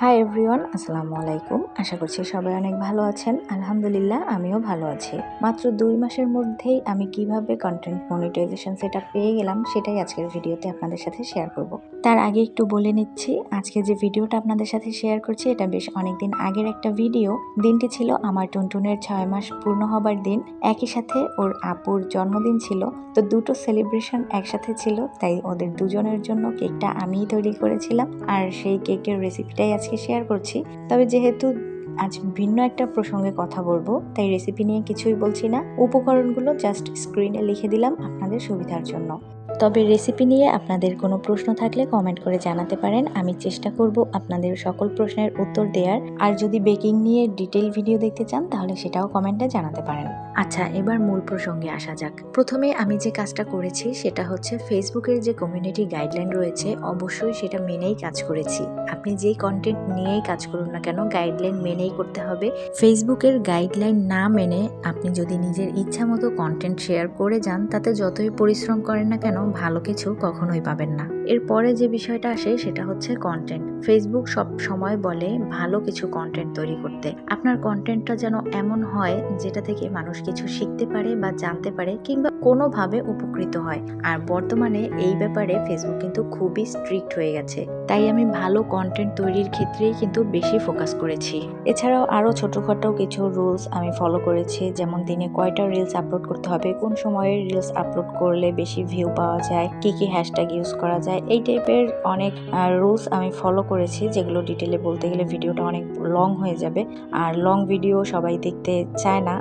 Hi everyone, আসসালামু আলাইকুম। আশা করছি সবাই অনেক ভালো আছেন। আলহামদুলিল্লাহ, আমিও ভালো আছি। মাত্র 2 মাসের মধ্যেই আমি কিভাবে কন্টেন্ট মনিটাইজেশন সেটআপ পেয়ে গেলাম সেটাই আজকের ভিডিওতে আপনাদের সাথে শেয়ার করব। তার আগে একটু বলে নিচ্ছি, আজকে যে ভিডিওটা আপনাদের সাথে শেয়ার করছি এটা বেশ অনেকদিন আগের একটা ভিডিও। দিনটি ছিল আমার টুনটুনের 6 মাস পূর্ণ হবার দিন। একই সাথে ওর আপুর জন্মদিন ছিল। তো দুটো সেলিব্রেশন একসাথে ছিল, তাই ওদের দুজনের জন্য কেকটা আমিই তৈরি করেছিলাম। আর সেই কেকের রেসিপিটাই আজকে শেয়ার করছি। তবে যেহেতু আজ ভিন্ন একটা প্রসঙ্গে কথা বলবো, তাই রেসিপি নিয়ে কিছুই বলছি না। উপকরণগুলো জাস্ট স্ক্রিনে লিখে দিলাম আপনাদের সুবিধার জন্য। তবে রেসিপি নিয়ে আপনাদের কোনো প্রশ্ন থাকলে কমেন্ট করে জানাতে পারেন। আমি চেষ্টা করব আপনাদের সকল প্রশ্নের উত্তর দেওয়ার। আর যদি বেকিং নিয়ে ডিটেইল ভিডিও দেখতে চান তাহলে সেটাও কমেন্টে জানাতে পারেন। আচ্ছা, এবার মূল প্রসঙ্গে আসা যাক। প্রথমে আমি যে কাজটা করেছি সেটা হচ্ছে ফেসবুকের যে কমিউনিটি গাইডলাইন রয়েছে অবশ্যই সেটা মেনেই কাজ করেছি। আপনি যেই কন্টেন্ট নিয়েই কাজ করুন না কেন গাইডলাইন মেনেই করতে হবে। ফেসবুকের গাইডলাইন না মেনে আপনি যদি নিজের ইচ্ছা মতো কন্টেন্ট শেয়ার করে যান, তাতে যতই পরিশ্রম করেন না কেন ভালো কিছু কখনোই পাবেন না। এরপরে যে বিষয়টা আসে সেটা হচ্ছে কন্টেন্ট। ফেসবুক সব সময় বলে ভালো কিছু কন্টেন্ট তৈরি করতে। আপনার কন্টেন্টটা যেন এমন হয় যেটা থেকে মানুষ কিছু শিখতে পারে বা জানতে পারে কিংবা কোনোভাবে উপকৃত হয়। আর বর্তমানে এই ব্যাপারে ফেসবুক কিন্তু খুবই স্ট্রিক্ট হয়ে গেছে। তাই আমি ভালো কন্টেন্ট তৈরির ক্ষেত্রেই কিন্তু বেশি ফোকাস করেছি। এছাড়াও আরও ছোটোখাটো কিছু রুলস আমি ফলো করেছি, যেমন দিনে কয়টা রিলস আপলোড করতে হবে, কোন সময়ে রিলস আপলোড করলে বেশি ভিউ পাওয়া যায়, কি কি হ্যাশট্যাগ ইউজ করা যায়, এই টাইপের অনেক রুলস আমি ফলো করেছি, যেগুলো ডিটেলে বলতে গেলে ভিডিওটা অনেক লং হয়ে যাবে। আর লং ভিডিও সবাই দেখতে চায় না,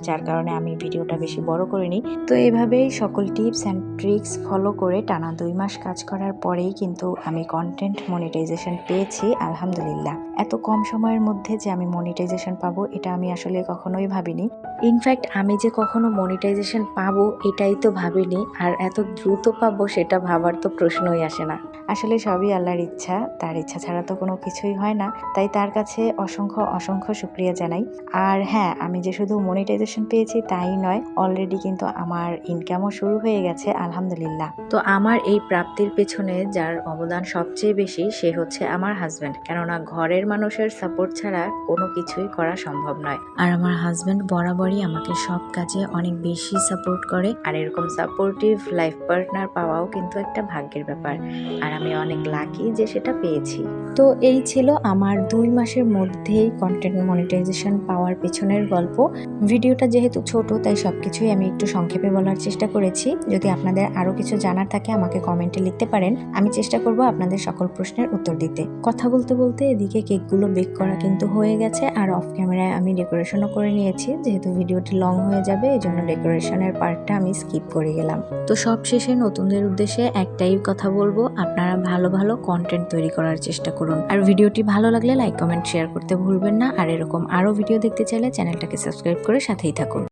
যার কারণে আমি ভিডিওটা বেশি বড় করিনি। তো এভাবেই সকল টিপস অ্যান্ড ট্রিক্স ফলো করে টানা 2 মাস কাজ করার পরেই কিন্তু আমি কন্টেন্ট মনিটাইজেশন পেয়েছি আলহামদুলিল্লাহ। এত কম সময়ের মধ্যে যে আমি মনিটাইজেশন পাবো এটা আমি আসলে কখনোই ভাবিনি। ইনফ্যাক্ট আমি যে কখনো মনিটাইজেশন পাবো এটাই তো ভাবিনি, আর এত দ্রুত পাবো সেটা ভাবার তো প্রশ্নই আসে না। আসলে সবই আল্লাহর ইচ্ছা, তার ইচ্ছা ছাড়া তো কোনো কিছুই হয় না। তাই তার কাছে অসংখ্য অসংখ্য শুকরিয়া জানাই। আর হ্যাঁ, আমি যে শুধু মনিটাইজেশন পেয়েছি তাই নয়, অলরেডি কিন্তু আমার ইনকামও শুরু হয়ে গেছে আলহামদুলিল্লাহ। তো আমার এই প্রাপ্তির পেছনে যার অবদান সবচেয়ে বেশি সে হচ্ছে আমার হাজব্যান্ড, কেননা ঘরের মানুষের সাপোর্ট ছাড়া কোনো কিছুই করা সম্ভব নয়। আর আমার হাজব্যান্ড বরাবরই আমাকে সব কাজে অনেক বেশি সাপোর্ট করে। আর এরকম সাপোর্টিভ লাইফ পার্টনার পাওয়াও কিন্তু একটা ভাগ্যের ব্যাপার, আর আমি অনেক লাকি যে সেটা পেয়েছি। তো এই ছিল আমার 2 মাসের মধ্যেই কন্টেন্ট মনিটাইজেশন পাওয়ার পেছনের গল্প। ভিডিওটা যেহেতু ছোট তাই সবকিছুই আমি একটু সংক্ষেপে বলার চেষ্টা করেছি। যদি আপনাদের আরো কিছু জানার থাকে আমাকে কমেন্টে লিখতে পারেন, আমি চেষ্টা করব আপনাদের সকল প্রশ্নের উত্তর দিতে। কথা বলতে বলতে এদিকে কেকগুলো বেক করা কিন্তু হয়ে গেছে, আর অফ ক্যামেরায় আমি ডেকোরেশনও করে নিয়েছি। যেহেতু ভিডিওটি লং হয়ে যাবে এই জন্য ডেকোরেশনের পার্টটা আমি স্কিপ করে গেলাম। তো সব শেষে নতুনদের উদ্দেশ্যে একটাই কথা বলবো, আপনারা ভালো ভালো কন্টেন্ট তৈরি করার চেষ্টা করুন। আর ভিডিওটি ভালো লাগলে লাইক কমেন্ট শেয়ার করতে ভুলবেন না। আর এরকম আরো ভিডিও দেখতে চাইলে চ্যানেলটাকে সাবস্ক্রাইব করে সাথেই থাকুন।